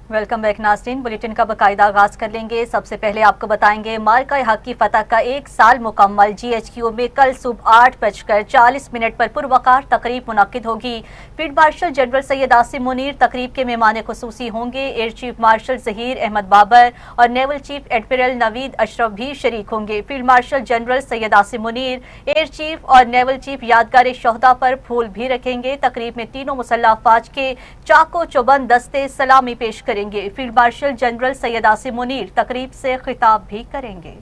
Welcome back नाज़रीन। Bulletin का बाकायदा आगाज कर लेंगे। सबसे पहले आपको बताएंगे मार्का हक की फतह का 1 साल मुकम्मल। GHQ में कल सुबह 8:40 पर पुरवकार तकरीब मुनक्किद होगी। Field marshal general Syed Asim Munir तकरीब के मेहमान खुसूसी होंगे। Air chief marshal Zaheer Ahmed Babar और naval chief admiral Naveed Ashraf भी शरीक होंगे। Field marshal general Syed Asim Munir air chief और नेवल चीफ यादगार शोहदा पर फूल भी रखेंगे। तकरीब में तीनों मुसल्लह अफवाज के चाको चौबंद दस्ते सलामी पेश करेंगे। Field marshal general Syed Asim Munir तकरीब से खिताब भी करेंगे।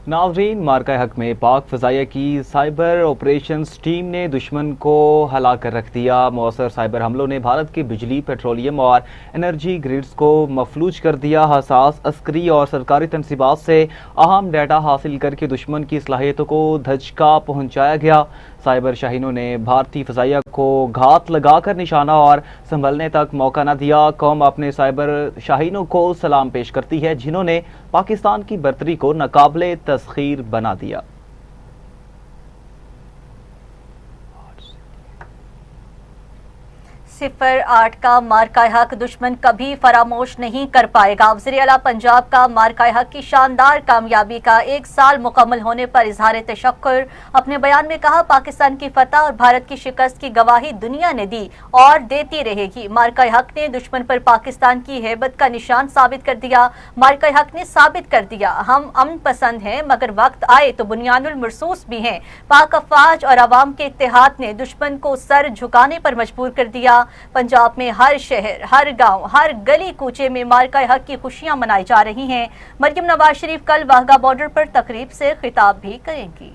नाज़रीन, मार्का हक में पाक फ़ज़ाइया की साइबर ऑपरेशंस टीम ने दुश्मन को हला कर रख दिया। मौसर साइबर हमलों ने भारत के बिजली, पेट्रोलियम और एनर्जी ग्रिड्स को मफलूज कर दिया। हसास अस्करी और सरकारी तनसीबात से अहम डाटा हासिल करके दुश्मन की सलाहियतों को धचका पहुँचाया गया। साइबर शाहीनों ने भारतीय फ़ज़ाइया को घात लगाकर निशाना और संभलने तक मौका न दिया। कौम अपने साइबर शाहीनों को सलाम पेश करती है जिन्होंने पाकिस्तान की बर्तरी को नाकाबिले तस्खीर बना दिया। 08 का मार्का हक दुश्मन कभी फरामोश नहीं कर पाएगा। वज़ीर आला पंजाब का मार्का हक की शानदार कामयाबी का 1 साल मुकम्मल होने पर इजहार तशक्कुर। अपने बयान में कहा, पाकिस्तान की फतह और भारत की शिकस्त की गवाही दुनिया ने दी और देती रहेगी। मार्का हक ने दुश्मन पर पाकिस्तान की हैबत का निशान साबित कर दिया। मार्का हक ने साबित कर दिया हम अमन पसंद हैं मगर वक्त आए तो बुनियानुल मरसूस भी हैं। पाक अफवाज और अवाम के इत्तेहाद ने दुश्मन को सर झुकाने पर मजबूर कर दिया। पंजाब में हर शहर, हर गांव, हर गली कूचे में मार्का हक की खुशियां मनाई जा रही हैं। मरियम नवाज शरीफ कल वाघा बॉर्डर पर तकरीब से खिताब भी करेंगी।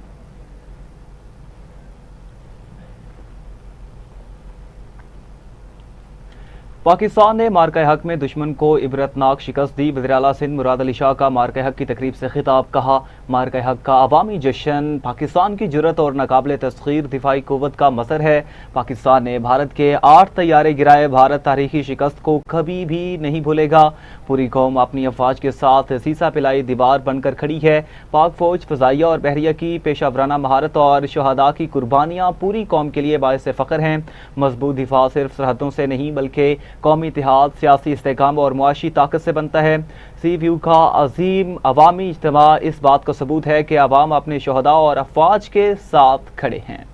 पाकिस्तान ने मार्का हक में दुश्मन को इबरतनाक शिकस्त दी। वज़ीर आला सिंध मुराद अली शाह का मार्का हक की तकरीब से खिताब। कहा, मार्का हक का अवामी जश्न पाकिस्तान की जुर्रत और नाकाबिले तस्खीर दिफाई कुव्वत का मसर है। पाकिस्तान ने भारत के 8 तैयारे गिराए। भारत तारीखी शिकस्त को कभी भी नहीं भूलेगा। पूरी कौम अपनी अफवाज के साथ सीसा पिलाई दीवार बनकर खड़ी है। पाक फौज, फ़ज़ाइया और बहरिया की पेशावराना महारत और शहादा की कुर्बानियाँ पूरी कौम के लिए बाइस फ़ख्र हैं। मजबूत दिफा सिर्फ सरहदों से नहीं बल्कि कौमी इत्तेहाद, सियासी इस्तेहकाम और मुआशी ताकत से बनता है। सी व्यू का अजीम अवामी इज्तिमा इस बात का सबूत है कि अवाम अपने शहदा और अफवाज के साथ खड़े हैं।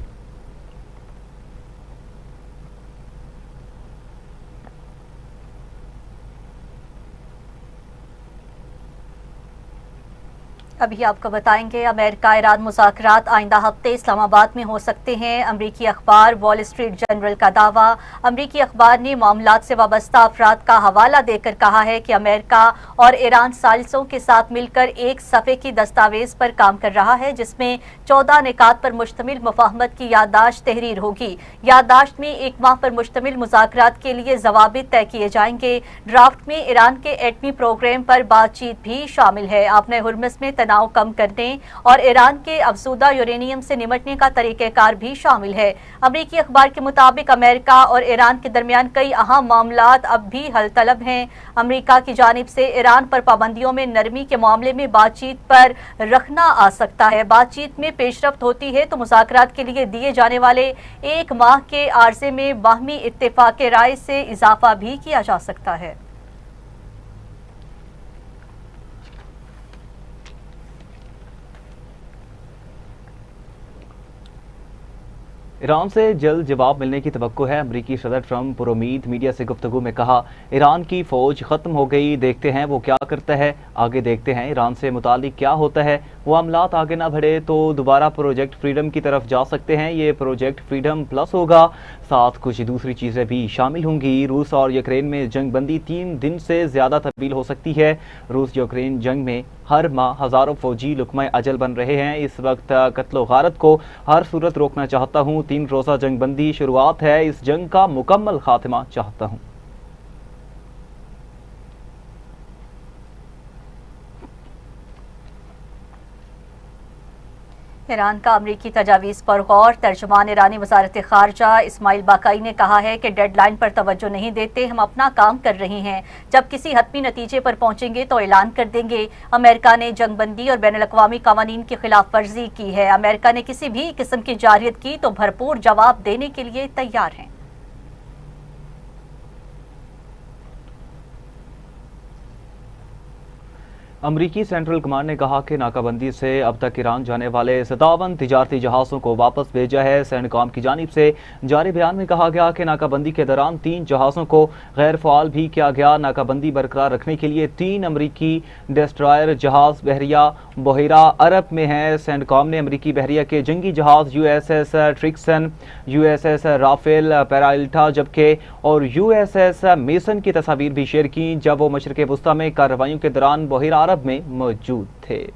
अभी आपको बताएंगे अमेरिका ईरान मुज़ाकरात आइंदा हफ्ते इस्लामाबाद में हो सकते हैं। अमरीकी अखबार वॉल स्ट्रीट जर्नल का दावा। अमरीकी अखबार ने मामलात से वाबस्ता अफराद का हवाला देकर कहा है कि अमेरिका और ईरान सालिसों के साथ मिलकर एक सफ़े की दस्तावेज पर काम कर रहा है जिसमें 14 निकात पर मुश्तमिल मुफाहमत की याददाश्त तहरीर होगी। याददाश्त में 1 माह पर मुश्तमिल मुज़ाकरात के लिए ज़वाबित तय किए जाएंगे। ड्राफ्ट में ईरान के एटमी प्रोग्राम पर बातचीत भी शामिल है। आपने हुर्मुज़ में तनाव कम करने और ईरान के अफज़ूदा यूरेनियम से निमटने का तरीक़ेकार भी शामिल है। अमरीकी अखबार के मुताबिक अमेरिका और ईरान के दरमियान कई अहम मामलात अब भी हल तलब हैं। अमरीका की जानिब से ईरान पर पाबंदियों में नरमी के मामले में बातचीत पर रखना आ सकता है। बातचीत में पेशरफ्त होती है तो मुज़ाकरात के लिए दिए जाने वाले 1 माह के आर्जे में बाहमी इत्तेफाक राय से इजाफा भी किया जा सकता है। ईरान से जल्द जवाब मिलने की तवक्को है। अमरीकी सदर ट्रंप पुरुमीद मीडिया से गुफ्तगू में कहा, ईरान की फौज ख़त्म हो गई, देखते हैं वो क्या करता है, आगे देखते हैं ईरान से मुतालिक क्या होता है। वो मामलात आगे ना बढ़े तो दोबारा प्रोजेक्ट फ्रीडम की तरफ जा सकते हैं। ये प्रोजेक्ट फ्रीडम प्लस होगा, साथ कुछ दूसरी चीज़ें भी शामिल होंगी। रूस और यूक्रेन में जंग बंदी 3 दिन से ज़्यादा तब्दील हो सकती है। रूस यूक्रेन जंग में हर माह हज़ारों फौजी लुकमा अजल बन रहे हैं। इस वक्त कत्लो गारत को हर सूरत रोकना चाहता हूँ। 3 रोज़ा जंग बंदी शुरुआत है, इस जंग का मुकम्मल खात्मा चाहता हूँ। ईरान का अमरीकी तजावीज़ पर गौर। तर्जुमान ईरानी वज़ारत ख़ारजा इस्माइल बाकाई ने कहा है कि डेडलाइन पर तवज्जो नहीं देते, हम अपना काम कर रहे हैं, जब किसी हतमी नतीजे पर पहुंचेंगे तो ऐलान कर देंगे। अमेरिका ने जंगबंदी और बैनुल-अक़वामी क़वानीन की खिलाफ वर्जी की है। अमेरिका ने किसी भी किस्म की जारहियत की तो भरपूर जवाब देने के लिए तैयार हैं। امریکی سینٹرل کمانڈ نے کہا کہ ناکہ بندی سے اب تک ایران جانے والے 57 تجارتی جہازوں کو واپس بھیجا ہے۔ سینڈکام کی جانب سے جاری بیان میں کہا گیا کہ ناکہ بندی کے دوران 3 جہازوں کو غیر فعال بھی کیا گیا۔ ناکہ بندی برقرار رکھنے کے لیے 3 امریکی ڈسٹرائر جہاز بحریہ بحیرہ عرب میں ہیں۔ سینڈکام نے امریکی بحریہ کے جنگی جہاز USS ٹرکسن، USS رافیل پیرالٹا جبکہ اور USS میسن کی تصاویر بھی شیئر کی جب وہ مشرق وسطی میں کارروائیوں کے دوران بحیرہ عرب میں موجود تھے۔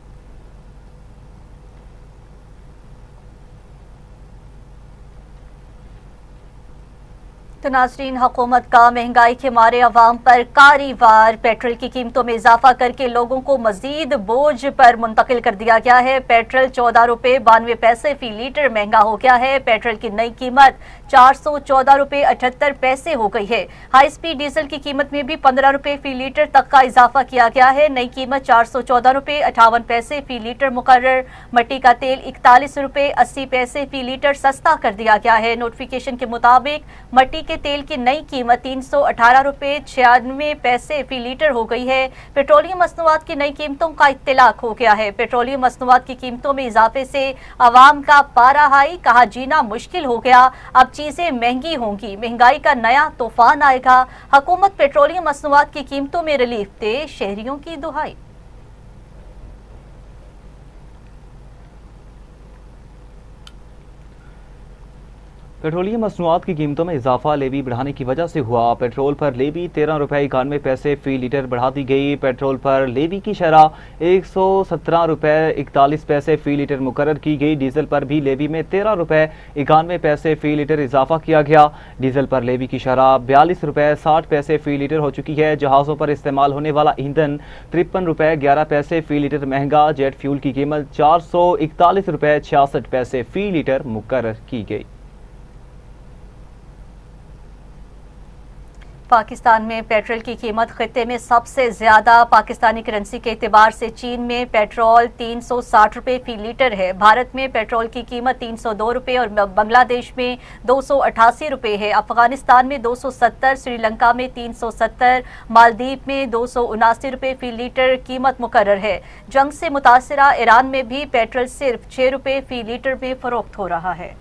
تو ناظرین، حکومت کا مہنگائی کے مارے عوام پر کاری وار پیٹرول کی قیمتوں میں اضافہ کر کے لوگوں کو مزید بوجھ پر منتقل کر دیا گیا ہے۔ پیٹرول 14 روپے 92 پیسے فی لیٹر مہنگا ہو گیا ہے۔ پیٹرول کی نئی قیمت 414 روپے 78 پیسے ہو گئی ہے۔ ہائی سپیڈ ڈیزل کی قیمت میں بھی 15 روپے فی لیٹر تک کا اضافہ کیا گیا ہے۔ نئی قیمت 414 روپے 58 پیسے فی لیٹر مقرر۔ مٹی کا تیل 41 روپے 80 پیسے فی لیٹر سستا کر دیا گیا ہے۔ نوٹیفیکیشن کے مطابق مٹی کے تیل کی نئی قیمت 318 روپے 96 پیسے فی لیٹر ہو گئی ہے۔ پیٹرولیم مصنوعات کی نئی قیمتوں کا اطلاق ہو گیا ہے۔ پیٹرولیم مصنوعات کی قیمتوں میں اضافے سے عوام کا پارا ہائی، کہا جینا مشکل ہو گیا، اب چیزیں مہنگی ہوں گی، مہنگائی کا نیا طوفان آئے گا۔ حکومت پیٹرولیم مصنوعات کی قیمتوں میں ریلیف دے، شہریوں کی دہائی۔ پیٹرولیم مصنوعات کی قیمتوں میں اضافہ لیوی بڑھانے کی وجہ سے ہوا۔ پیٹرول پر لیوی 13 روپے 91 پیسے فی لیٹر بڑھا دی گئی۔ پیٹرول پر لیوی کی شرح 117 روپے 41 پیسے فی لیٹر مقرر کی گئی۔ ڈیزل پر بھی لیوی میں 13 روپے 91 پیسے فی لیٹر اضافہ کیا گیا۔ ڈیزل پر لیوی کی شرح 42 روپے 60 پیسے فی لیٹر ہو چکی ہے۔ جہازوں پر استعمال ہونے والا ایندھن 53 روپے 11 پیسے فی لیٹر مہنگا۔ جیٹ فیول کی قیمت 441 روپے 66 پیسے فی لیٹر مقرر کی گئی۔ پاکستان میں پیٹرول کی قیمت خطے میں سب سے زیادہ۔ پاکستانی کرنسی کے اعتبار سے چین میں پیٹرول 360 روپے فی لیٹر ہے۔ بھارت میں پیٹرول کی قیمت 302 روپے اور بنگلہ دیش میں 288 روپے ہے۔ افغانستان میں 270، سری لنکا میں 370، مالدیپ میں 279 روپے فی لیٹر قیمت مقرر ہے۔ جنگ سے متاثرہ ایران میں بھی پیٹرول صرف 6 روپے فی لیٹر میں فروخت ہو رہا ہے۔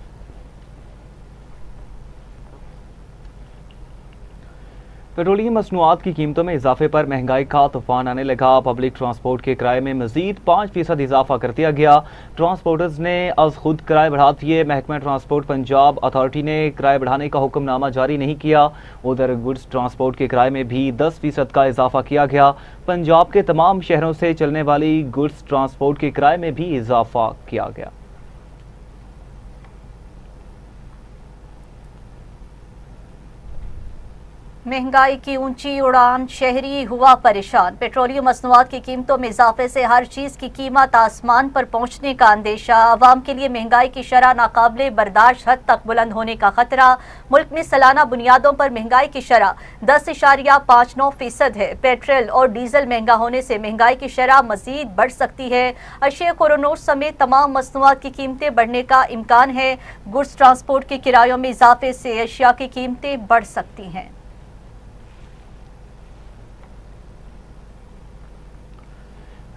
پیٹرولیم مصنوعات کی قیمتوں میں اضافے پر مہنگائی کا طوفان آنے لگا۔ پبلک ٹرانسپورٹ کے کرائے میں مزید 5% اضافہ کر دیا گیا۔ ٹرانسپورٹرز نے از خود کرائے بڑھا دیے۔ محکمہ ٹرانسپورٹ پنجاب اتھارٹی نے کرائے بڑھانے کا حکم نامہ جاری نہیں کیا۔ ادھر گڈز ٹرانسپورٹ کے کرائے میں بھی 10% کا اضافہ کیا گیا۔ پنجاب کے تمام شہروں سے چلنے والی گڈز ٹرانسپورٹ کے کرائے میں بھی اضافہ کیا گیا۔ مہنگائی کی اونچی اڑان، شہری ہوا پریشان۔ پیٹرولیم مصنوعات کی قیمتوں میں اضافے سے ہر چیز کی قیمت آسمان پر پہنچنے کا اندیشہ۔ عوام کے لیے مہنگائی کی شرح ناقابل برداشت حد تک بلند ہونے کا خطرہ۔ ملک میں سالانہ بنیادوں پر مہنگائی کی شرح 10.59% ہے۔ پیٹرول اور ڈیزل مہنگا ہونے سے مہنگائی کی شرح مزید بڑھ سکتی ہے۔ اشیاء کورونوٹ سمیت تمام مصنوعات کی قیمتیں بڑھنے کا امکان ہے۔ گڈز ٹرانسپورٹ کے کرایوں میں اضافے سے اشیاء کی قیمتیں بڑھ سکتی ہیں۔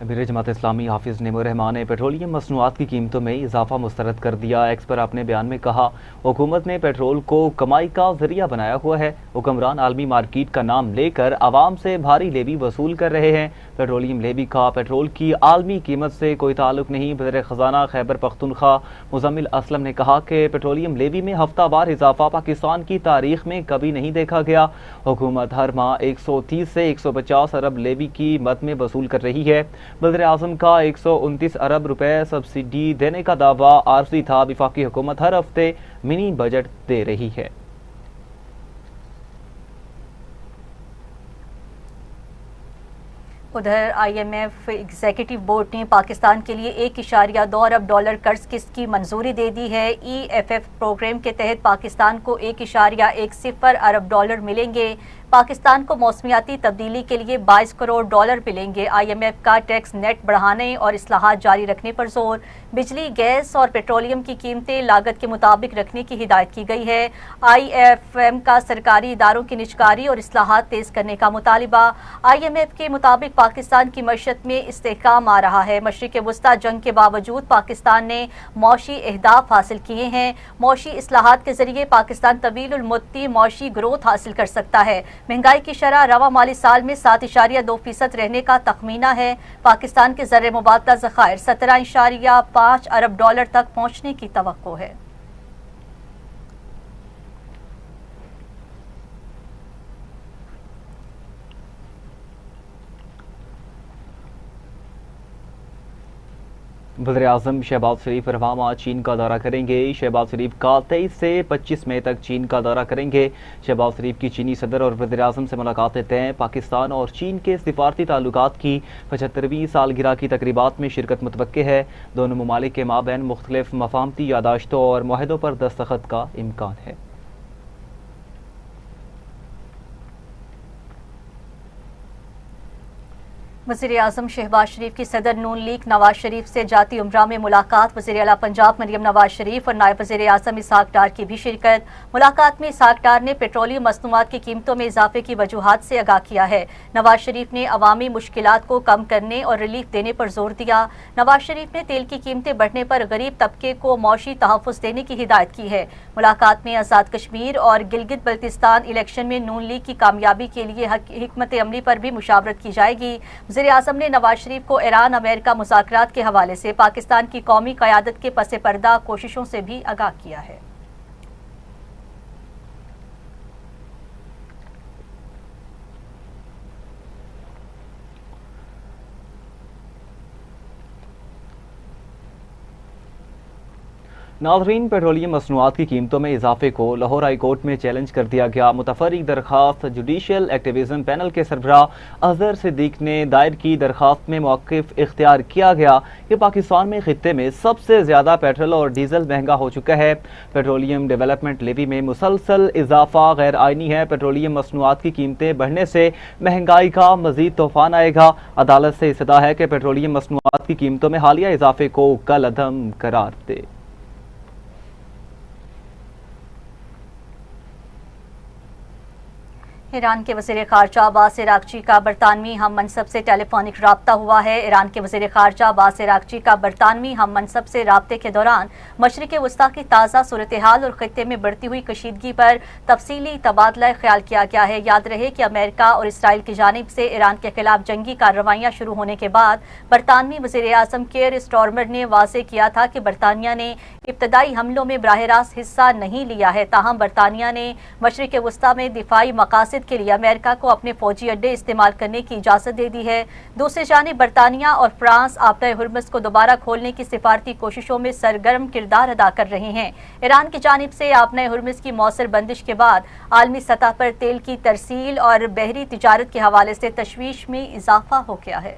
امیر جماعت اسلامی حافظ نعیم الرحمان نے پیٹرولیم مصنوعات کی قیمتوں میں اضافہ مسترد کر دیا۔ ایکس پر اپنے بیان میں کہا، حکومت نے پیٹرول کو کمائی کا ذریعہ بنایا ہوا ہے۔ حکمران عالمی مارکیٹ کا نام لے کر عوام سے بھاری لیوی وصول کر رہے ہیں۔ پیٹرولیم لیوی کا پیٹرول کی عالمی قیمت سے کوئی تعلق نہیں۔ وزیر خزانہ خیبر پختونخوا مزمل اسلم نے کہا کہ پیٹرولیم لیوی میں ہفتہ وار اضافہ پاکستان کی تاریخ میں کبھی نہیں دیکھا گیا۔ حکومت ہر ماہ 130 سے 150 ارب لیوی کی مد میں وصول کر رہی ہے۔ وزیر اعظم کا 129 ارب روپے سبسڈی دینے کا دعویٰ عارضی تھا۔ وفاقی حکومت ہر ہفتے منی بجٹ دے رہی ہے۔ ادھر I M F executive board نے پاکستان کے لیے 1.2 ارب ڈالر قرض قسط کی منظوری دے دی ہے۔ ای ایف ایف پروگرام کے تحت پاکستان کو 1.10 ارب ڈالر ملیں گے۔ پاکستان کو موسمیاتی تبدیلی کے لیے 22 کروڑ ڈالر ملیں گے۔ IMF کا ٹیکس نیٹ بڑھانے اور اصلاحات جاری رکھنے پر زور۔ بجلی، گیس اور پیٹرولیم کی قیمتیں لاگت کے مطابق رکھنے کی ہدایت کی گئی ہے۔ IFM کا سرکاری اداروں کی نجکاری اور اصلاحات تیز کرنے کا مطالبہ۔ IMF کے مطابق پاکستان کی معیشت میں استحکام آ رہا ہے۔ مشرق وسطی جنگ کے باوجود پاکستان نے معاشی اہداف حاصل کیے ہیں۔ معاشی اصلاحات کے ذریعے پاکستان طویل المدتی معاشی گروتھ حاصل کر سکتا ہے۔ مہنگائی کی شرح رواں مالی سال میں 7.2% رہنے کا تخمینہ ہے۔ پاکستان کے زر مبادلہ ذخائر 17.5 ارب ڈالر تک پہنچنے کی توقع ہے۔ وزیر اعظم شہباز شریف رواں چین کا دورہ کریں گے۔ شہباز شریف کا 23 سے 25 مئی تک چین کا دورہ کریں گے۔ شہباز شریف کی چینی صدر اور وزیر اعظم سے ملاقاتیں طے۔ پاکستان اور چین کے سفارتی تعلقات کی 75ویں سالگرہ کی تقریبات میں شرکت متوقع ہے۔ دونوں ممالک کے مابین مختلف مفاہمتی یادداشتوں اور معاہدوں پر دستخط کا امکان ہے۔ وزیر اعظم شہباز شریف کی صدر نون لیگ نواز شریف سے جاتی عمرہ میں ملاقات۔ وزیر اعلیٰ پنجاب مریم نواز شریف اور نائب وزیر اعظم اسحاق ڈار کی بھی شرکت۔ ملاقات میں اسحاق ڈار نے پیٹرولیم مصنوعات کی قیمتوں میں اضافے کی وجوہات سے آگاہ کیا ہے۔ نواز شریف نے عوامی مشکلات کو کم کرنے اور ریلیف دینے پر زور دیا۔ نواز شریف نے تیل کی قیمتیں بڑھنے پر غریب طبقے کو معاشی تحفظ دینے کی ہدایت کی ہے۔ ملاقات میں آزاد کشمیر اور گلگت بلتستان الیکشن میں نون لیگ کی کامیابی کے لیے حکمت عملی پر بھی مشاورت کی جائے گی۔ وزیر اعظم نے نواز شریف کو ایران امریکہ مذاکرات کے حوالے سے پاکستان کی قومی قیادت کے پس پردہ کوششوں سے بھی آگاہ کیا ہے۔ ناظرین، پیٹرولیم مصنوعات کی قیمتوں میں اضافے کو لاہور ہائی کورٹ میں چیلنج کر دیا گیا۔ متفرق درخواست جوڈیشل ایکٹیویزم پینل کے سربراہ اظہر صدیق نے دائر کی درخواست میں موقف اختیار کیا گیا کہ پاکستان میں خطے میں سب سے زیادہ پیٹرول اور ڈیزل مہنگا ہو چکا ہے۔ پیٹرولیم ڈیولپمنٹ لیوی میں مسلسل اضافہ غیر آئینی ہے۔ پیٹرولیم مصنوعات کی قیمتیں بڑھنے سے مہنگائی کا مزید طوفان آئے گا۔ عدالت سے استدعا ہے کہ پیٹرولیم مصنوعات کی قیمتوں میں حالیہ اضافے کو کالعدم قرار دے۔ ایران کے وزیر خارجہ عباس عراقچی کا برطانوی ہم منصب سے ٹیلی فونک رابطہ ہوا ہے۔ ایران کے وزیر خارجہ عباس عراقچی کا برطانوی ہم منصب سے رابطے کے دوران مشرق وسطی کی تازہ صورتحال اور خطے میں بڑھتی ہوئی کشیدگی پر تفصیلی تبادلہ خیال کیا گیا ہے۔ یاد رہے کہ امریکہ اور اسرائیل کی جانب سے ایران کے خلاف جنگی کارروائیاں شروع ہونے کے بعد برطانوی وزیر اعظم کیئر سٹارمر نے واضح کیا تھا کہ برطانیہ نے ابتدائی حملوں میں براہ راست حصہ نہیں لیا ہے، تاہم برطانیہ نے مشرق وسطی میں دفاعی مقاصد کے لیے امریکہ کو اپنے فوجی اڈے استعمال کرنے کی اجازت دے دی ہے۔ دوسری جانب برطانیہ اور فرانس آبدہ ہرمز کو دوبارہ کھولنے کی سفارتی کوششوں میں سرگرم کردار ادا کر رہے ہیں۔ ایران کی جانب سے آبدہ ہرمز کی مؤثر بندش کے بعد عالمی سطح پر تیل کی ترسیل اور بحری تجارت کے حوالے سے تشویش میں اضافہ ہو گیا ہے۔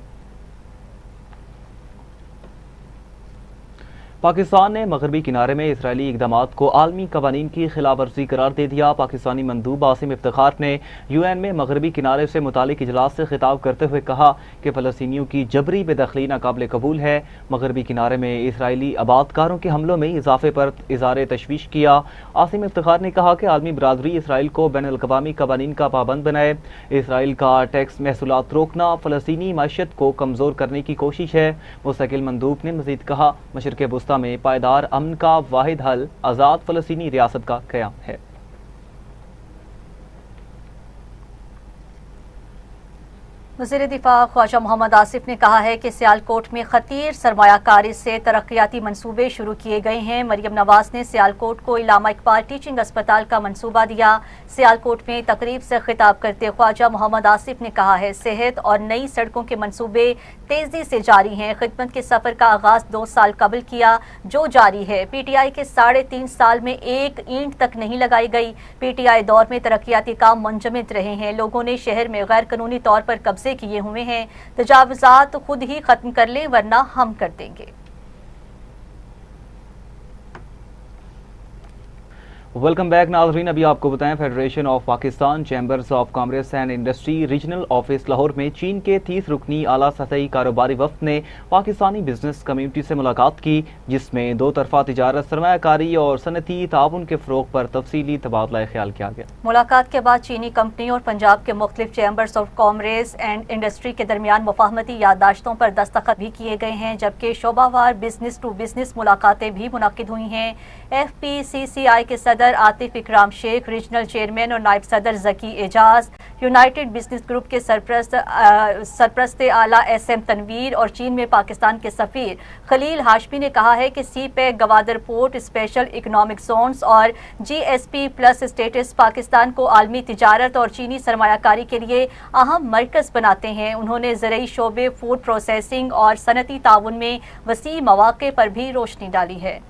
پاکستان نے مغربی کنارے میں اسرائیلی اقدامات کو عالمی قوانین کی خلاف ورزی قرار دے دیا۔ پاکستانی مندوب عاصم افتخار نے UN میں مغربی کنارے سے متعلق اجلاس سے خطاب کرتے ہوئے کہا کہ فلسطینیوں کی جبری بے دخلی ناقابل قبول ہے۔ مغربی کنارے میں اسرائیلی آبادکاروں کے حملوں میں اضافے پر اظہار تشویش کیا۔ عاصم افتخار نے کہا کہ عالمی برادری اسرائیل کو بین الاقوامی قوانین کا پابند بنائے۔ اسرائیل کا ٹیکس محصولات روکنا فلسطینی معیشت کو کمزور کرنے کی کوشش ہے۔ مستقل مندوب نے مزید کہا مشرق وسطی میں پائیدار امن کا واحد حل آزاد فلسطینی ریاست کا قیام ہے۔ وزیر دفاع خواجہ محمد آصف نے کہا ہے کہ سیالکوٹ میں خطیر سرمایہ کاری سے ترقیاتی منصوبے شروع کیے گئے ہیں۔ مریم نواز نے سیالکوٹ کو علامہ اقبال ٹیچنگ اسپتال کا منصوبہ دیا۔ سیالکوٹ میں تقریب سے خطاب کرتے خواجہ محمد آصف نے کہا ہے صحت اور نئی سڑکوں کے منصوبے تیزی سے جاری ہیں۔ خدمت کے سفر کا آغاز 2 سال قبل کیا جو جاری ہے۔ PTI کے 3.5 سال میں ایک اینٹ تک نہیں لگائی گئی۔ PTI دور میں ترقیاتی کام منجمد رہے ہیں۔ لوگوں نے شہر میں غیر قانونی طور پر قبضے کیے ہوئے ہیں۔ تجاوزات خود ہی ختم کر لیں ورنہ ہم کر دیں گے۔ वेलकम बैक नाज़रीन। अभी आपको बताएं, federation of Pakistan chambers of commerce and industry regional office Lahore में चीन के 30 रुकनी आला सतही कारोबारी वफ्द ने पाकिस्तानी बिजनेस कम्यूनिटी से मुलाकात की, जिसमें दो तरफा तिजारत, सरमायाकारी और सनती ताउन के फ़रोग़ पर तफसीली तबादला ख्याल किया गया। मुलाकात के बाद चीनी कंपनी और पंजाब के मुख्तलिफ chambers of commerce and industry के दरमियान मुफाहमती याददाश्तों पर दस्तखत भी किए गए हैं, जबकि शोबावार बिजनेस टू बिजनेस मुलाकातें भी मुनक्किद हुई हैं। FPCCI के सदर आतिफ इकराम शेख, रीजनल चेयरमैन और नायब सदर जकी एजाज, यूनाइटेड बिजनेस ग्रुप के सरप्रस्त आला SM तनवीर और चीन में पाकिस्तान के सफ़ीर खलील हाशमी ने कहा है कि CPEC, Gwadar port, special economic zones और GSP+ स्टेटस पाकिस्तान को आलमी तिजारत और चीनी सरमायाकारी के लिए अहम मरकज़ बनाते हैं। उन्होंने ज़रई शोबे, फूड प्रोसेसिंग और सनती ताउन में वसी मौक़े पर भी रोशनी डाली है।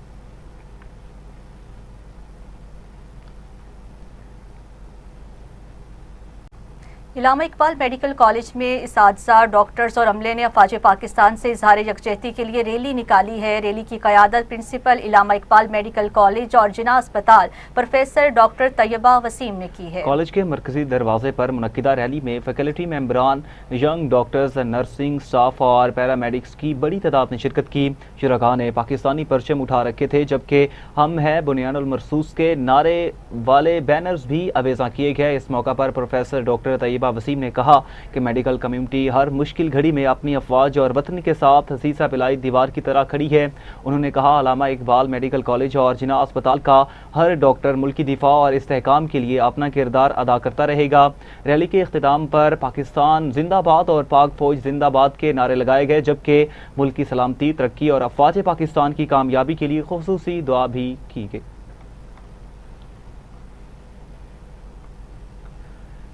इलामा इकबाल मेडिकल कॉलेज में इसातिज़ा, डॉक्टर्स और अमले ने अफवाज पाकिस्तान से इजहार यकजहती के लिए रैली निकाली है। रैली की क़यादत प्रिंसिपल इलामा इकबाल मेडिकल कॉलेज और जिना अस्पताल प्रोफेसर डॉक्टर तैयबा वसीम ने की है। कॉलेज के मरकजी दरवाजे पर मुनक्किदा रैली में फैकल्टी मेंबरान, यंग डॉक्टर्स, नर्सिंग स्टाफ और पैरामेडिक्स की बड़ी तादाद ने शिरकत की। शुरका ने पाकिस्तानी परचम उठा रखे थे, जबकि हम हैं बुनियानुल मरसूस के नारे वाले बैनर्स भी अवेजा किए गए। इस मौका पर प्रोफेसर डॉक्टर तैयबा वसीम ने कहा कि मेडिकल कम्युनिटी हर मुश्किल घड़ी में अपनी अफवाज और वतन के साथ सीसा पिलाई दीवार की तरह खड़ी है। उन्होंने कहा, अल्लामा इकबाल मेडिकल कॉलेज और जिना अस्पताल का हर डॉक्टर मुल्की दिफा और इस्तेहकाम के लिए अपना किरदार अदा करता रहेगा। रैली के इख्तिताम पर पाकिस्तान जिंदाबाद और पाक फौज जिंदाबाद के नारे लगाए गए, जबकि मुल्क की सलामती, तरक्की और अफवाज पाकिस्तान की कामयाबी के लिए खुसूसी दुआ भी की गई।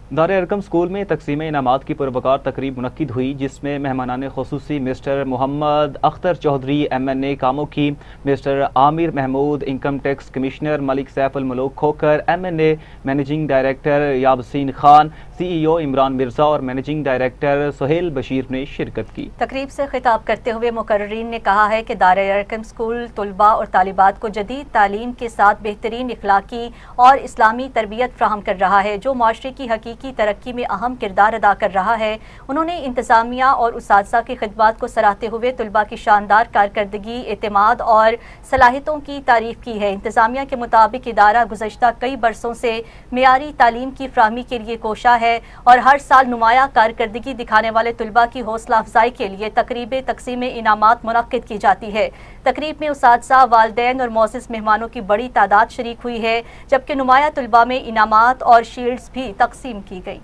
दार अरकम स्कूल में तकसीम इनामात की पुरवकार तकरीब मुनक्किद हुई, जिसमें मेहमानान खुसूसी मिस्टर मोहम्मद अख्तर चौधरी MNA कामों की, mister Amir Mahmood income tax commissioner, Malik Saif al Malook Khokhar MNA, managing director याबसीन खान, CEO इमरान मिर्जा और मैनेजिंग डायरेक्टर सुहेल बशीर ने शिरकत की। तकरीब से खिताब करते हुए मुकर्रीन ने कहा है कि दार अरकम स्कूल तलबा और तालिबात को जदीद तालीम के साथ बेहतरीन इखलाकी और इस्लामी तरबियत फ्राहम कर रहा है, जो माशरे की हकीकी तरक्की में अहम किरदार अदा कर रहा है। उन्होंने इंतजामिया और उस्ताज़ा की खिदमत को सराहते हुए तलबा की शानदार कारकर्दगी, एतमाद और सलाहियतों की तारीफ की है। इंतजामिया के मुताबिक इदारा गुज़श्ता कई बरसों से मेयारी तालीम की फ्राहमी के लिए कोशा है और हर साल नुमाया कारकर्दगी दिखाने वाले तलबा की हौसला अफजाई के लिए तकरीब तकसीम इनामात मुनक्किद की जाती है। तकरीब में उस्ताज़ा, वालिदैन और मोअज़्ज़िज़ मेहमानों की बड़ी तादाद शरीक हुई है, जबकि नुमाया तलबा में इनामात और शील्ड्स भी तकसीम की गई।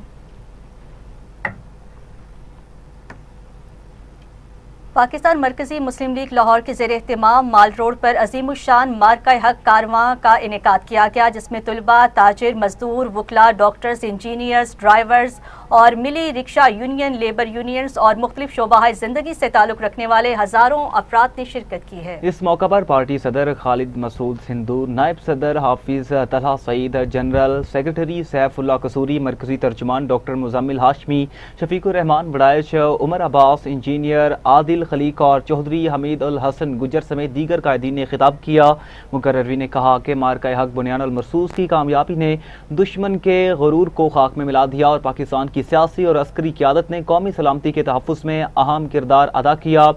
पाकिस्तान मरकजी मुस्लिम लीग लाहौर के ज़ेर एहतमाम माल रोड पर अजीमुशान मार्का हक कारवां का इनेकाद किया गया, जिसमें तलबा, ताजिर, मजदूर, वकला, डॉक्टर्स, इंजीनियर्स, ड्राइवर्स और मिली रिक्शा यूनियन, लेबर यूनियंस और मुख्तलिफ शोबाए ज़िंदगी से ताल्लुक़ रखने वाले हज़ारों अफराद ने शिरकत की है। इस मौका पर पार्टी सदर खालिद मसूद सिंधु, नायब सदर हाफिज तलहा सईद, जनरल सेक्रेटरी सैफुल्लाह कसूरी, मरकजी तर्जुमान डॉक्टर मुजम्मिल हाशमी, शफीकुर रहमान वड़ाइच, उमर अब्बास, इंजीनियर आदिल खलीक और चौधरी हमीद उल हसन गुजर समेत दीगर कायदीन ने खिताब किया। मुकर्ररी ने कहा कि मार्का हक बुनियानुल मरसूस की कामयाबी ने दुश्मन के गुरूर को खाक में मिला दिया और पाकिस्तान की सियासी और अस्करी क़यादत ने कौमी सलामती के तहफ़्फ़ुज़ में अहम किरदार अदा किया।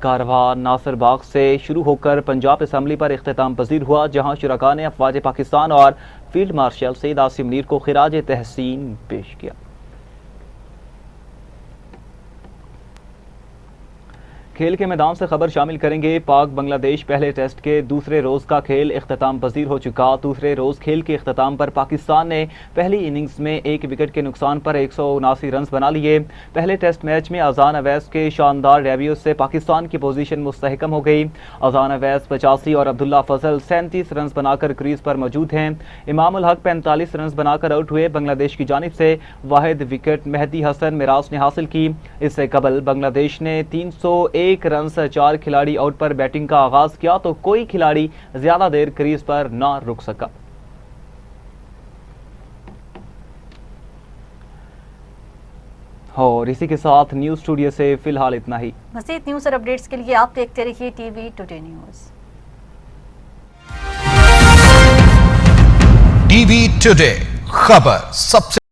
कारवां नासिर बाग से शुरू होकर पंजाब असम्बली पर इख्तिताम पजीर हुआ, जहाँ शुरका ने अफवाज पाकिस्तान और फील्ड मार्शल सैयद आसिम मुनीर को खिराज तहसीन पेश किया। खेल के मैदान से खबर शामिल करेंगे। पाक बांग्लादेश पहले टेस्ट के दूसरे रोज़ का खेल इख्तिताम पजीर हो चुका। दूसरे रोज़ खेल के इख्तिताम पर पाकिस्तान ने पहली इनिंग्स में 1 विकेट के नुकसान पर 179 रन बना लिए। पहले टेस्ट मैच में अजान अवैस के शानदार डेब्यू से पाकिस्तान की पोजीशन मुस्तहकम हो गई। अजान अवैस 85 और अब्दुल्ला फजल 37 रन बनाकर क्रीज पर मौजूद हैं। इमाम उल हक 45 रन बनाकर आउट हुए। बांग्लादेश की जानिब से वाहिद विकेट मेहदी हसन मिराज ने हासिल की। इससे कबल बांग्लादेश ने 301 रन से 4 खिलाड़ी आउट पर बैटिंग का आगाज किया, तो कोई खिलाड़ी ज्यादा देर क्रीज पर ना रुक सका। और इसी के साथ न्यूज स्टूडियो से फिलहाल इतना ही। मज़ीद न्यूज़ और अपडेट्स के लिए आप देखते रहिए TV today news. T V today خبر سب سے